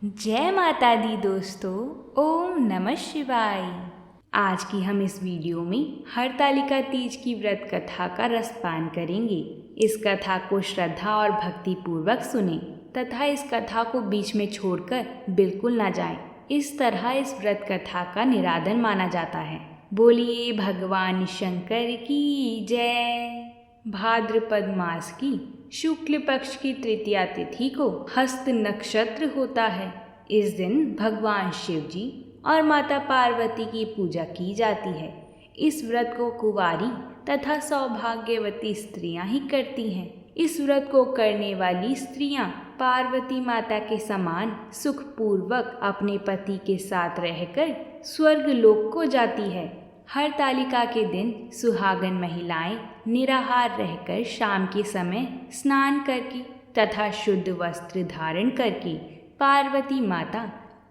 जय माता दी दोस्तों। ओम नमः शिवाय। आज की हम इस वीडियो में हरतालिका तीज की व्रत कथा का रसपान करेंगे। इस कथा को श्रद्धा और भक्ति पूर्वक सुनें तथा इस कथा को बीच में छोड़कर बिल्कुल ना जाएं। इस तरह इस व्रत कथा का निरादन माना जाता है। बोलिए भगवान शंकर की जय। भाद्रपद मास की शुक्ल पक्ष की तृतीया तिथि को हस्त नक्षत्र होता है। इस दिन भगवान शिव जी और माता पार्वती की पूजा की जाती है। इस व्रत को कुंवारी तथा सौभाग्यवती स्त्रियां ही करती हैं। इस व्रत को करने वाली स्त्रियां पार्वती माता के समान सुखपूर्वक अपने पति के साथ रहकर स्वर्ग लोक को जाती है। हरतालिका के दिन सुहागन महिलाएं निराहार रहकर शाम के समय स्नान करके तथा शुद्ध वस्त्र धारण करके पार्वती माता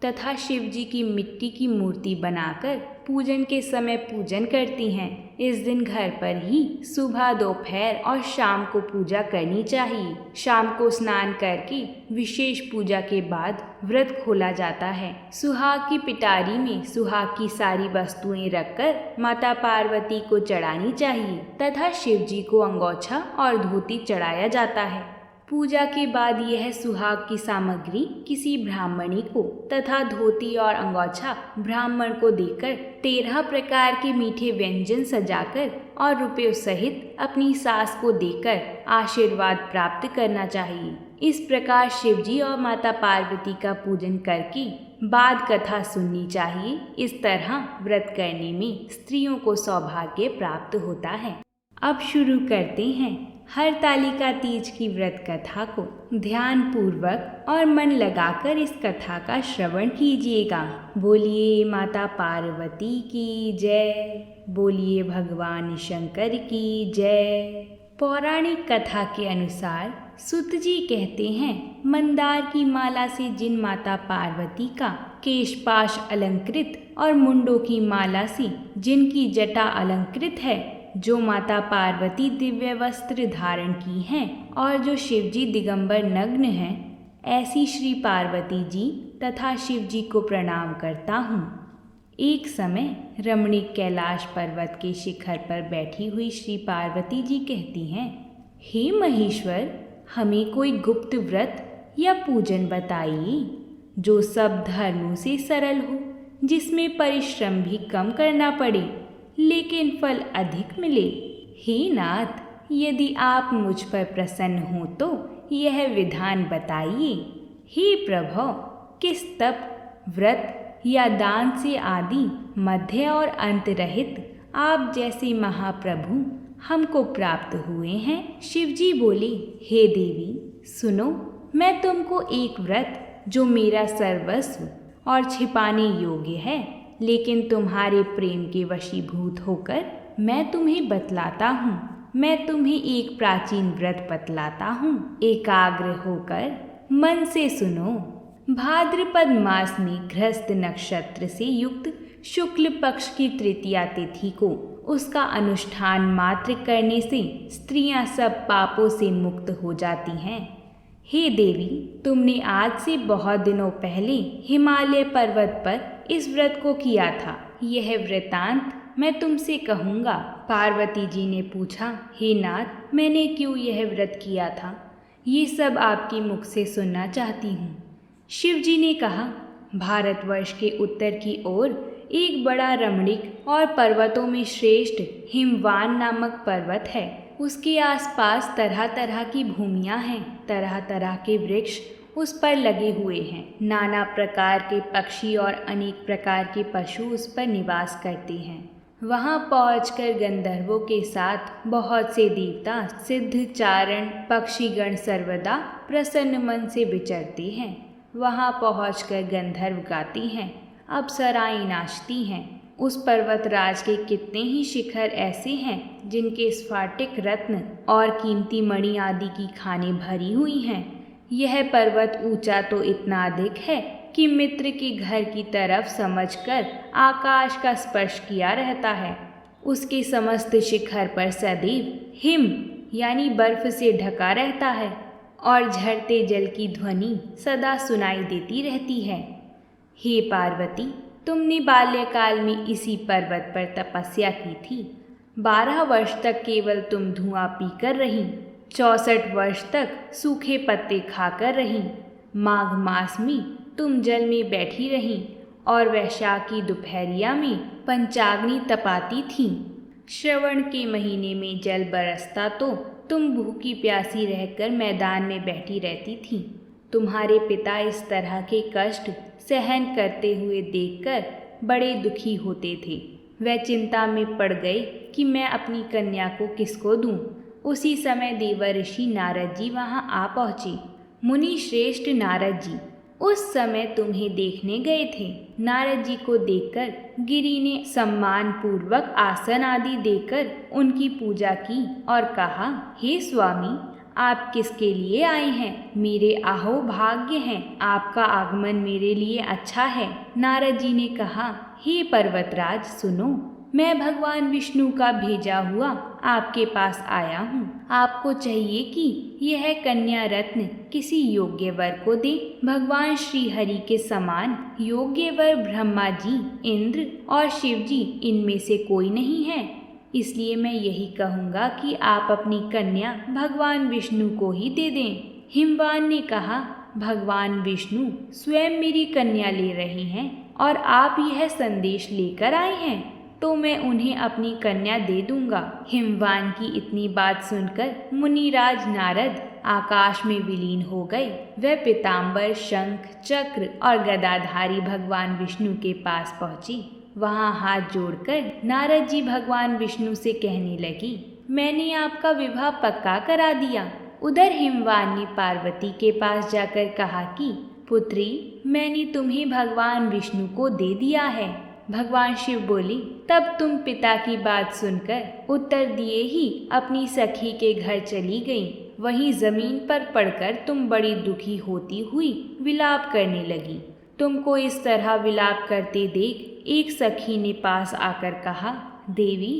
तथा शिव जी की मिट्टी की मूर्ति बनाकर पूजन के समय पूजन करती हैं। इस दिन घर पर ही सुबह, दोपहर और शाम को पूजा करनी चाहिए। शाम को स्नान करके विशेष पूजा के बाद व्रत खोला जाता है। सुहाग की पिटारी में सुहाग की सारी वस्तुएं रखकर माता पार्वती को चढ़ानी चाहिए तथा शिव जी को अंगोछा और धोती चढ़ाया जाता है। पूजा के बाद यह सुहाग की सामग्री किसी ब्राह्मणी को तथा धोती और अंगोछा ब्राह्मण को देकर 13 प्रकार के मीठे व्यंजन सजाकर और रुपयों सहित अपनी सास को देकर आशीर्वाद प्राप्त करना चाहिए। इस प्रकार शिव जी और माता पार्वती का पूजन करके बाद कथा सुननी चाहिए। इस तरह व्रत करने में स्त्रियों को सौभाग्य प्राप्त होता है। अब शुरू करते हैं हरतालिका तीज की व्रत कथा को। ध्यान पूर्वक और मन लगाकर इस कथा का श्रवण कीजिएगा। बोलिए माता पार्वती की जय। बोलिए भगवान शंकर की जय। पौराणिक कथा के अनुसार सुत जी कहते हैं, मंदार की माला से जिन माता पार्वती का केशपाश अलंकृत और मुंडों की माला से जिनकी जटा अलंकृत है, जो माता पार्वती दिव्य वस्त्र धारण की हैं और जो शिवजी दिगंबर नग्न हैं, ऐसी श्री पार्वती जी तथा शिव जी को प्रणाम करता हूँ। एक समय रमणीक कैलाश पर्वत के शिखर पर बैठी हुई श्री पार्वती जी कहती हैं, हे महेश्वर, हमें कोई गुप्त व्रत या पूजन बताइए जो सब धर्मों से सरल हो, जिसमें परिश्रम भी कम करना पड़े लेकिन फल अधिक मिले। हे नाथ, यदि आप मुझ पर प्रसन्न हो तो यह विधान बताइए। हे प्रभो, किस तप, व्रत या दान से आदि मध्य और अंत रहित आप जैसे महाप्रभु हमको प्राप्त हुए हैं। शिवजी बोले, हे देवी सुनो, मैं तुमको एक व्रत जो मेरा सर्वस्व और छिपाने योग्य है लेकिन तुम्हारे प्रेम के वशीभूत होकर मैं तुम्हें बतलाता हूँ। मैं तुम्हें एक प्राचीन व्रत बतलाता हूँ। एकाग्र होकर मन से सुनो। भाद्रपद मास में गृहस्थ नक्षत्र से युक्त शुक्ल पक्ष की तृतीया तिथि को उसका अनुष्ठान मात्र करने से स्त्रियां सब पापों से मुक्त हो जाती हैं। हे देवी, तुमने आज से बहुत दिनों पहले हिमालय पर्वत पर इस व्रत को किया था। यह वृतांत मैं तुमसे कहूँगा। पार्वती जी ने पूछा, हे नाथ, मैंने क्यों यह व्रत किया था? ये सब आपके मुख से सुनना चाहती हूँ। शिव जी ने कहा, भारतवर्ष के उत्तर की ओर एक बड़ा रमणीक और पर्वतों में श्रेष्ठ हिमवान नामक पर्वत है। उसके आसपास तरह तरह की भूमियाँ हैं। तरह तरह के वृक्ष उस पर लगे हुए हैं। नाना प्रकार के पक्षी और अनेक प्रकार के पशु उस पर निवास करते हैं। वहाँ पहुंचकर गंधर्वों के साथ बहुत से देवता, सिद्ध, चारण, पक्षीगण सर्वदा प्रसन्न मन से विचरते हैं। वहाँ पहुंचकर गंधर्व गाती हैं, अप्सराएं नाचती हैं। उस पर्वतराज के कितने ही शिखर ऐसे हैं जिनके स्फाटिक रत्न और कीमती मणि आदि की खानें भरी हुई हैं। यह पर्वत ऊंचा तो इतना अधिक है कि मित्र के घर की तरफ समझकर आकाश का स्पर्श किया रहता है। उसके समस्त शिखर पर सदैव हिम यानी बर्फ से ढका रहता है और झरते जल की ध्वनि सदा सुनाई देती रहती है। हे पार्वती, तुमने बाल्यकाल में इसी पर्वत पर तपस्या की थी। 12 वर्ष तक केवल तुम धुआं पीकर रहीं, 64 वर्ष तक सूखे पत्ते खाकर रहीं। माघ मास में तुम जल में बैठी रहीं और वैशाख की दोपहरिया में पंचाग्नि तपाती थीं। श्रवण के महीने में जल बरसता तो तुम भूखी प्यासी रहकर मैदान में बैठी रहती थीं। तुम्हारे पिता इस तरह के कष्ट सहन करते हुए देखकर बड़े दुखी होते थे। वह चिंता में पड़ गए कि मैं अपनी कन्या को किसको दूं। उसी समय देवर्षि नारद जी वहां आ पहुँचे। मुनि श्रेष्ठ नारद जी उस समय तुम्हें देखने गए थे। नारद जी को देखकर गिरि ने सम्मान पूर्वक आसन आदि देकर उनकी पूजा की और कहा, हे स्वामी, आप किसके लिए आए हैं? मेरे आहो भाग्य हैं, आपका आगमन मेरे लिए अच्छा है। नारद जी ने कहा, हे पर्वतराज सुनो, मैं भगवान विष्णु का भेजा हुआ आपके पास आया हूँ। आपको चाहिए कि यह कन्या रत्न किसी योग्य वर को दे। भगवान श्री हरि के समान योग्य वर ब्रह्मा जी, इंद्र और शिव जी इनमें से कोई नहीं है। इसलिए मैं यही कहूँगा कि आप अपनी कन्या भगवान विष्णु को ही दे दें। हिमवान ने कहा, भगवान विष्णु स्वयं मेरी कन्या ले रहे हैं और आप यह संदेश लेकर आए हैं, तो मैं उन्हें अपनी कन्या दे दूंगा। हिमवान की इतनी बात सुनकर मुनिराज नारद आकाश में विलीन हो गए। वह पीताम्बर, शंख, चक्र और गदाधारी भगवान विष्णु के पास पहुँचे। वहाँ हाथ जोड़कर नारद जी भगवान विष्णु से कहने लगी, मैंने आपका विवाह पक्का करा दिया। उधर हिमवान ने पार्वती के पास जाकर कहा कि पुत्री, मैंने तुम्हें भगवान विष्णु को दे दिया है। भगवान शिव बोले, तब तुम पिता की बात सुनकर उत्तर दिए ही अपनी सखी के घर चली गई। वहीं जमीन पर पड़कर तुम बड़ी दुखी होती हुई विलाप करने लगी। तुमको इस तरह विलाप करते देख एक सखी ने पास आकर कहा, देवी,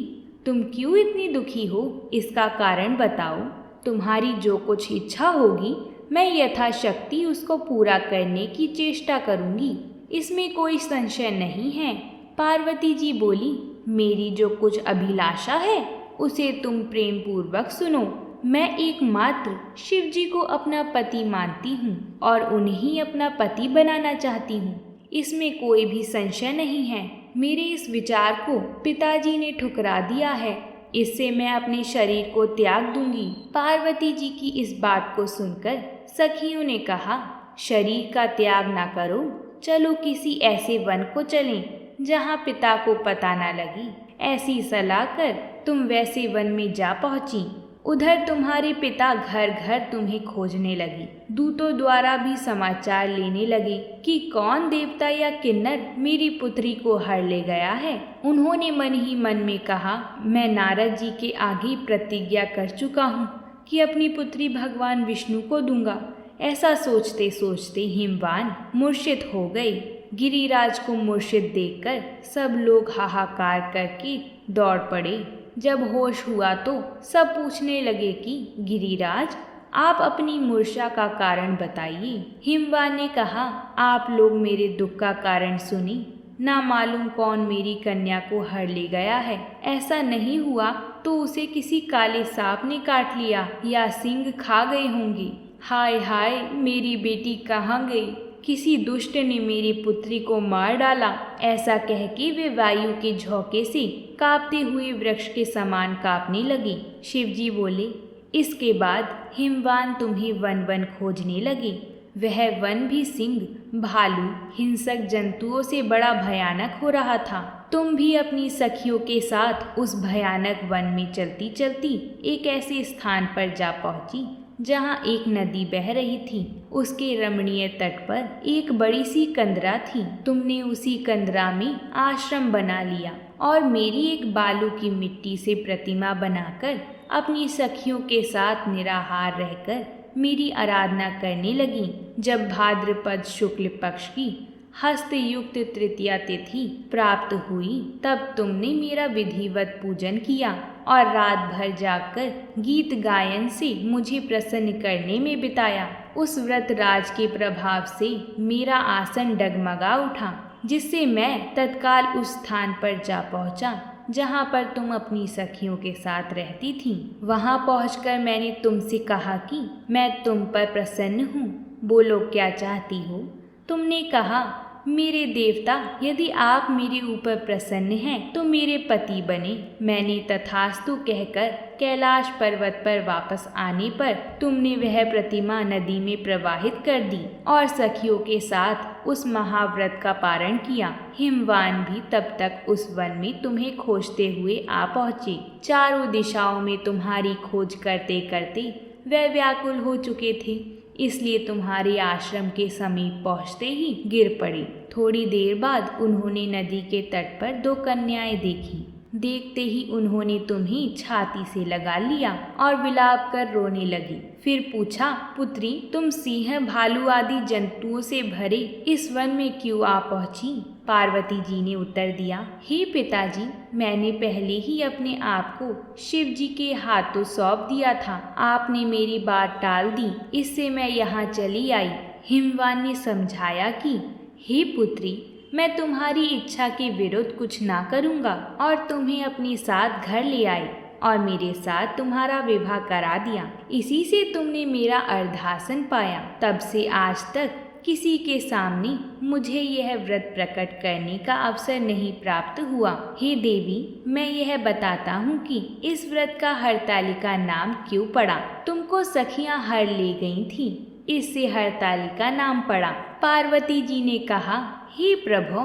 तुम क्यों इतनी दुखी हो? इसका कारण बताओ। तुम्हारी जो कुछ इच्छा होगी मैं यथाशक्ति उसको पूरा करने की चेष्टा करूंगी, इसमें कोई संशय नहीं है। पार्वती जी बोली, मेरी जो कुछ अभिलाषा है उसे तुम प्रेम पूर्वक सुनो। मैं एकमात्र शिव जी को अपना पति मानती हूँ और उन्हें ही अपना पति बनाना चाहती हूँ, इसमें कोई भी संशय नहीं है। मेरे इस विचार को पिताजी ने ठुकरा दिया है, इससे मैं अपने शरीर को त्याग दूंगी। पार्वती जी की इस बात को सुनकर सखियों ने कहा, शरीर का त्याग ना करो, चलो किसी ऐसे वन को चलें जहाँ पिता को पता ना लगे। ऐसी सलाह कर तुम वैसे वन में जा पहुँची। उधर तुम्हारे पिता घर घर तुम्हें खोजने लगे। दूतों द्वारा भी समाचार लेने लगे कि कौन देवता या किन्नर मेरी पुत्री को हर ले गया है। उन्होंने मन ही मन में कहा, मैं नारद जी के आगे प्रतिज्ञा कर चुका हूँ कि अपनी पुत्री भगवान विष्णु को दूंगा। ऐसा सोचते सोचते हिमवान मूर्छित हो गए। गिरिराज को मूर्छित देखकर सब लोग हाहाकार करके दौड़ पड़े। जब होश हुआ तो सब पूछने लगे कि गिरिराज, आप अपनी मूर्छा का कारण बताइए। हिमवान ने कहा, आप लोग मेरे दुख का कारण सुनिए। ना मालूम कौन मेरी कन्या को हर ले गया है। ऐसा नहीं हुआ तो उसे किसी काले सांप ने काट लिया या सिंह खा गए होंगे। हाय हाय, मेरी बेटी कहाँ गई? किसी दुष्ट ने मेरी पुत्री को मार डाला। ऐसा कह के वे वायु के झोंके से कांपते हुए वृक्ष के समान कांपने लगे। शिवजी बोले, इसके बाद हिमवान तुम्हें वन वन खोजने लगे। वह वन भी सिंह, भालू, हिंसक जंतुओं से बड़ा भयानक हो रहा था। तुम भी अपनी सखियों के साथ उस भयानक वन में चलती चलती एक ऐसे स्थान पर जा पहुंची जहाँ एक नदी बह रही थी। उसके रमणीय तट पर एक बड़ी सी कंदरा थी। तुमने उसी कंदरा में आश्रम बना लिया और मेरी एक बालू की मिट्टी से प्रतिमा बनाकर अपनी सखियों के साथ निराहार रहकर मेरी आराधना करने लगी। जब भाद्रपद शुक्ल पक्ष की हस्तयुक्त तृतीया तिथि प्राप्त हुई तब तुमने मेरा विधिवत पूजन किया और रात भर जागकर गीत गायन से मुझे प्रसन्न करने में बिताया। उस व्रत राज के प्रभाव से मेरा आसन डगमगा उठा, जिससे मैं तत्काल उस स्थान पर जा पहुंचा जहां पर तुम अपनी सखियों के साथ रहती थीं। वहां पहुंचकर मैंने तुमसे कहा कि मैं तुम पर प्रसन्न हूँ, बोलो क्या चाहती हो। तुमने कहा, मेरे देवता, यदि आप मेरे ऊपर प्रसन्न हैं तो मेरे पति बने। मैंने तथास्तु कहकर कैलाश पर्वत पर वापस आने पर तुमने वह प्रतिमा नदी में प्रवाहित कर दी और सखियों के साथ उस महाव्रत का पारण किया। हिमवान भी तब तक उस वन में तुम्हें खोजते हुए आ पहुँचे। चारों दिशाओं में तुम्हारी खोज करते करते वे व्याकुल हो चुके थे, इसलिए तुम्हारे आश्रम के समीप पहुँचते ही गिर पड़े। थोड़ी देर बाद उन्होंने नदी के तट पर दो कन्याएं देखी। देखते ही उन्होंने तुम्हें छाती से लगा लिया और विलाप कर रोने लगी। फिर पूछा, पुत्री, तुम सिंह, भालू आदि जंतुओं से भरे इस वन में क्यों आ पहुंची? पार्वती जी ने उत्तर दिया, हे पिताजी, मैंने पहले ही अपने आप को शिव जी के हाथों सौंप दिया था। आपने मेरी बात टाल दी, इससे मैं यहाँ चली आई। हिमवान ने समझाया कि हे पुत्री, मैं तुम्हारी इच्छा के विरुद्ध कुछ ना करूँगा और तुम्हें अपने साथ घर ले आई और मेरे साथ तुम्हारा विवाह करा दिया। इसी से तुमने मेरा अर्धासन पाया। तब से आज तक किसी के सामने मुझे यह व्रत प्रकट करने का अवसर नहीं प्राप्त हुआ। हे देवी, मैं यह बताता हूँ कि इस व्रत का हरतालिका नाम क्यों पड़ा। तुमको सखियाँ हर ले गई थी, इससे हरतालिका नाम पड़ा। पार्वती जी ने कहा, हे प्रभु,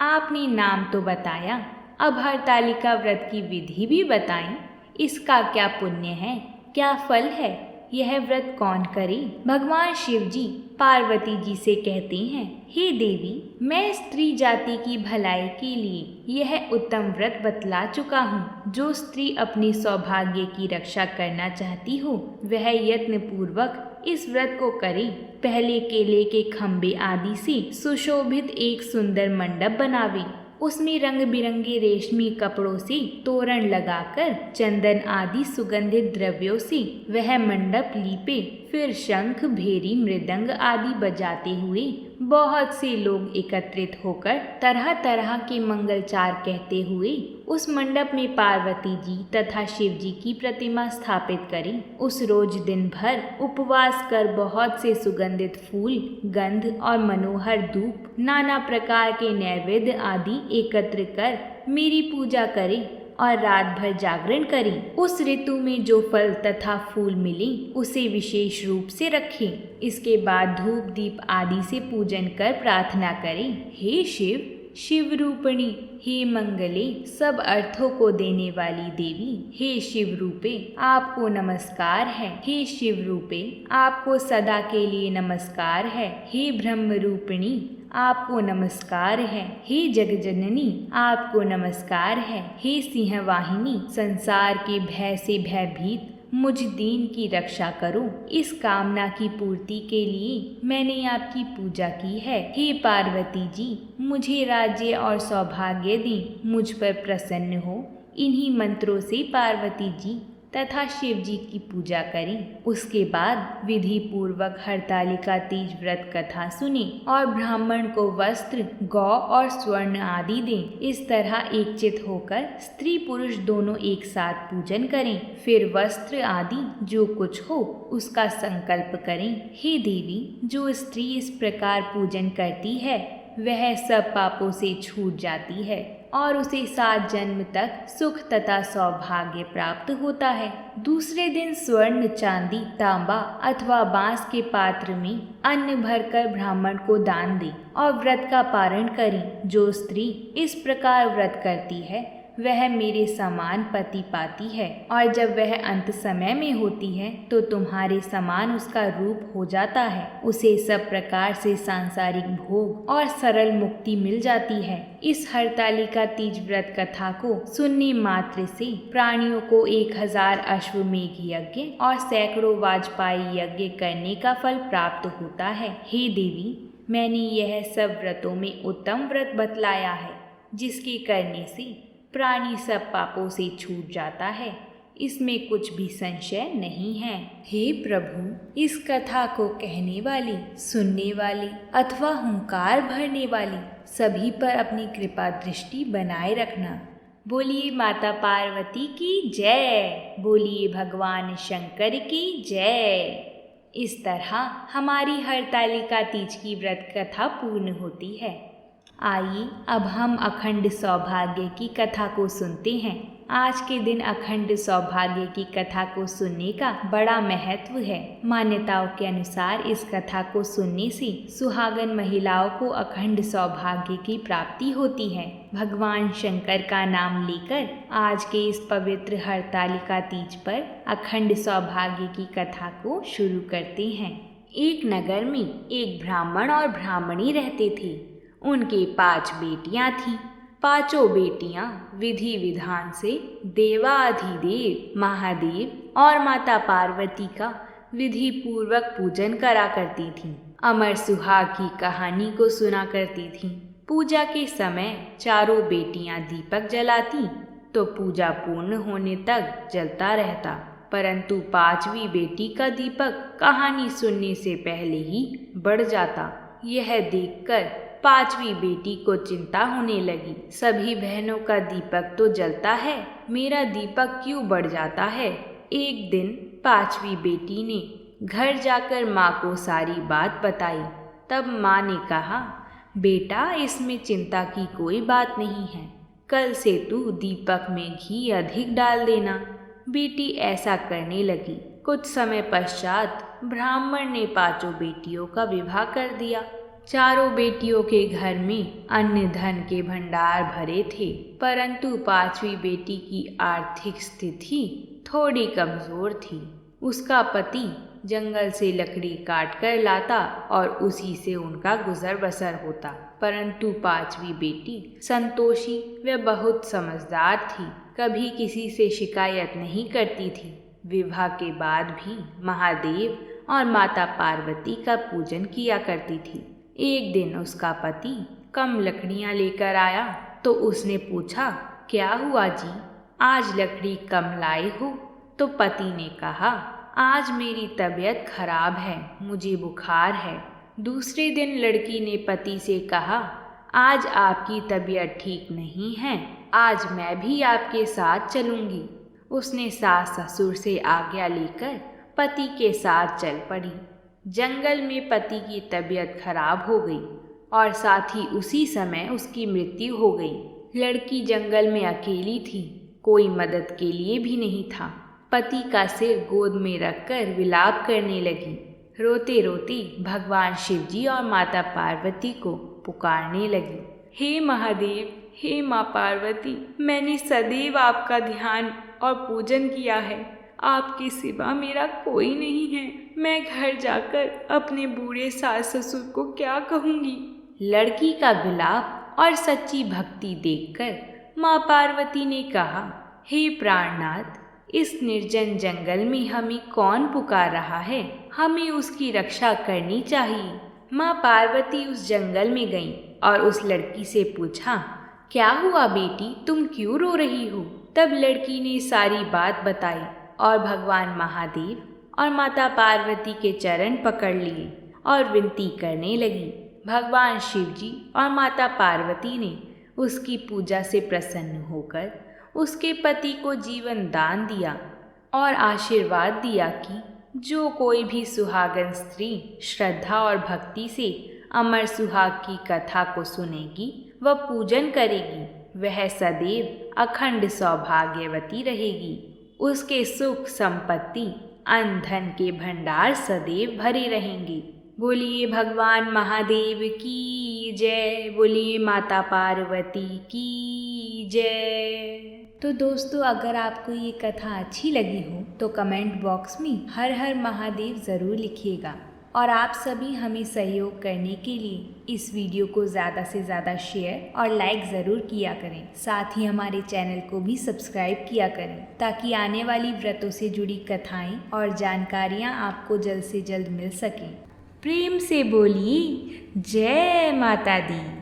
आपने नाम तो बताया, अब हरतालिका व्रत की विधि भी बताएं। इसका क्या पुण्य है, क्या फल है, यह व्रत कौन करे? भगवान शिव जी पार्वती जी से कहते हैं, हे देवी, मैं स्त्री जाति की भलाई के लिए यह उत्तम व्रत बतला चुका हूँ। जो स्त्री अपने सौभाग्य की रक्षा करना चाहती हो वह यत्न पूर्वक इस व्रत को करे। पहले केले के खम्भे आदि से सुशोभित एक सुंदर मंडप बनावे, उसमें रंग बिरंगे रेशमी कपड़ों से तोरण लगाकर चंदन आदि सुगंधित द्रव्यों से वह मंडप लीपे। फिर शंख, भेरी, मृदंग आदि बजाते हुए बहुत से लोग एकत्रित होकर तरह तरह के मंगलचार कहते हुए उस मंडप में पार्वती जी तथा शिव जी की प्रतिमा स्थापित करें। उस रोज दिन भर उपवास कर बहुत से सुगंधित फूल, गंध और मनोहर धूप, नाना प्रकार के नैवेद्य आदि एकत्र कर मेरी पूजा करें और रात भर जागरण करें। उस ऋतु में जो फल तथा फूल मिले उसे विशेष रूप से रखें। इसके बाद धूप दीप आदि से पूजन कर प्रार्थना करें, हे शिव, शिव रूपिणी, हे मंगले, सब अर्थों को देने वाली देवी, हे शिव रूपे, आपको नमस्कार है। हे शिव रूपे, आपको सदा के लिए नमस्कार है। हे ब्रह्म रूपिणी, आपको नमस्कार है। हे जगजननी, आपको नमस्कार है। हे सिंहवाहिनी, संसार के भय से भयभीत मुझ दीन की रक्षा करो। इस कामना की पूर्ति के लिए मैंने आपकी पूजा की है। हे पार्वती जी, मुझे राज्य और सौभाग्य दें, मुझ पर प्रसन्न हो। इन्हीं मंत्रों से पार्वती जी तथा शिव जी की पूजा करें। उसके बाद विधि पूर्वक हरतालिका तीज व्रत कथा सुने और ब्राह्मण को वस्त्र, गौ और स्वर्ण आदि दें। इस तरह एकचित होकर स्त्री पुरुष दोनों एक साथ पूजन करें। फिर वस्त्र आदि जो कुछ हो उसका संकल्प करें। हे देवी, जो स्त्री इस प्रकार पूजन करती है वह सब पापों से छूट जाती है और उसे 7 जन्म तक सुख तथा सौभाग्य प्राप्त होता है। दूसरे दिन स्वर्ण, चांदी, तांबा अथवा बांस के पात्र में अन्न भरकर ब्राह्मण को दान दे और व्रत का पारण करें। जो स्त्री इस प्रकार व्रत करती है वह मेरे समान पति पाती है और जब वह अंत समय में होती है तो तुम्हारे समान उसका रूप हो जाता है। उसे सब प्रकार से सांसारिक भोग और सरल मुक्ति मिल जाती है। इस हरतालिका तीज व्रत कथा को सुनने मात्र से प्राणियों को 1000 अश्वमेघ यज्ञ और सैकड़ों वाजपेयी यज्ञ करने का फल प्राप्त होता है। हे देवी, मैंने यह सब व्रतों में उत्तम व्रत बतलाया है, जिसके करने से प्राणी सब पापों से छूट जाता है। इसमें कुछ भी संशय नहीं है। हे प्रभु, इस कथा को कहने वाली, सुनने वाली अथवा हुंकार भरने वाली सभी पर अपनी कृपा दृष्टि बनाए रखना। बोलिए माता पार्वती की जय, बोलिए भगवान शंकर की जय। इस तरह हमारी हरतालिका तीज की व्रत कथा पूर्ण होती है। आइए अब हम अखंड सौभाग्य की कथा को सुनते हैं। आज के दिन अखंड सौभाग्य की कथा को सुनने का बड़ा महत्व है। मान्यताओं के अनुसार इस कथा को सुनने से सुहागन महिलाओं को अखंड सौभाग्य की प्राप्ति होती है। भगवान शंकर का नाम लेकर आज के इस पवित्र हरतालिका तीज पर अखंड सौभाग्य की कथा को शुरू करते हैं। एक नगर में एक ब्राह्मण और ब्राह्मणी रहते थे। उनके 5 बेटियां थीं। पांचों बेटियां विधि विधान से देवाधिदेव महादेव और माता पार्वती का विधि पूर्वक पूजन करा करती थीं। अमर सुहाग की कहानी को सुना करती थीं। पूजा के समय चारों बेटियां दीपक जलाती तो पूजा पूर्ण होने तक जलता रहता, परंतु 5वीं बेटी का दीपक कहानी सुनने से पहले ही बढ़ जाता। यह देखकर 5वीं बेटी को चिंता होने लगी। सभी बहनों का दीपक तो जलता है, मेरा दीपक क्यों बढ़ जाता है। एक दिन 5वीं बेटी ने घर जाकर माँ को सारी बात बताई। तब माँ ने कहा, बेटा इसमें चिंता की कोई बात नहीं है, कल से तू दीपक में घी अधिक डाल देना। बेटी ऐसा करने लगी। कुछ समय पश्चात ब्राह्मण ने 5 बेटियों का विवाह कर दिया। चारों बेटियों के घर में अन्न धन के भंडार भरे थे, परंतु 5वीं बेटी की आर्थिक स्थिति थोड़ी कमजोर थी। उसका पति जंगल से लकड़ी काट कर लाता और उसी से उनका गुजर बसर होता, परंतु 5वीं बेटी संतोषी व बहुत समझदार थी, कभी किसी से शिकायत नहीं करती थी। विवाह के बाद भी महादेव और माता पार्वती का पूजन किया करती थी। एक दिन उसका पति कम लकड़ियां लेकर आया तो उसने पूछा, क्या हुआ जी, आज लकड़ी कम लाए हो? तो पति ने कहा, आज मेरी तबीयत खराब है, मुझे बुखार है। दूसरे दिन लड़की ने पति से कहा, आज आपकी तबीयत ठीक नहीं है, आज मैं भी आपके साथ चलूंगी। उसने सास ससुर से आज्ञा लेकर पति के साथ चल पड़ी। जंगल में पति की तबीयत खराब हो गई और साथ ही उसी समय उसकी मृत्यु हो गई। लड़की जंगल में अकेली थी, कोई मदद के लिए भी नहीं था। पति का सिर गोद में रखकर विलाप करने लगी। रोते रोते भगवान शिवजी और माता पार्वती को पुकारने लगी, हे महादेव, हे माँ पार्वती, मैंने सदैव आपका ध्यान और पूजन किया है, आपके सिवा मेरा कोई नहीं है। मैं घर जाकर अपने बूढ़े सास ससुर को क्या कहूँगी। लड़की का विलाप और सच्ची भक्ति देखकर माँ पार्वती ने कहा, हे प्राणनाथ, इस निर्जन जंगल में हमें कौन पुकार रहा है, हमें उसकी रक्षा करनी चाहिए। माँ पार्वती उस जंगल में गईं और उस लड़की से पूछा, क्या हुआ बेटी, तुम क्यों रो रही हो? तब लड़की ने सारी बात बताई और भगवान महादेव और माता पार्वती के चरण पकड़ लिए और विनती करने लगी। भगवान शिवजी और माता पार्वती ने उसकी पूजा से प्रसन्न होकर उसके पति को जीवन दान दिया और आशीर्वाद दिया कि जो कोई भी सुहागन स्त्री श्रद्धा और भक्ति से अमर सुहाग की कथा को सुनेगी व पूजन करेगी, वह सदैव अखंड सौभाग्यवती रहेगी। उसके सुख संपत्ति अन्न धन के भंडार सदैव भरे रहेंगे। बोलिए भगवान महादेव की जय, बोलिए माता पार्वती की जय। तो दोस्तों, अगर आपको ये कथा अच्छी लगी हो तो कमेंट बॉक्स में हर हर महादेव ज़रूर लिखिएगा और आप सभी हमें सहयोग करने के लिए इस वीडियो को ज़्यादा से ज़्यादा शेयर और लाइक ज़रूर किया करें। साथ ही हमारे चैनल को भी सब्सक्राइब किया करें ताकि आने वाली व्रतों से जुड़ी कथाएं और जानकारियां आपको जल्द से जल्द मिल सकें। प्रेम से बोलिए जय माता दी।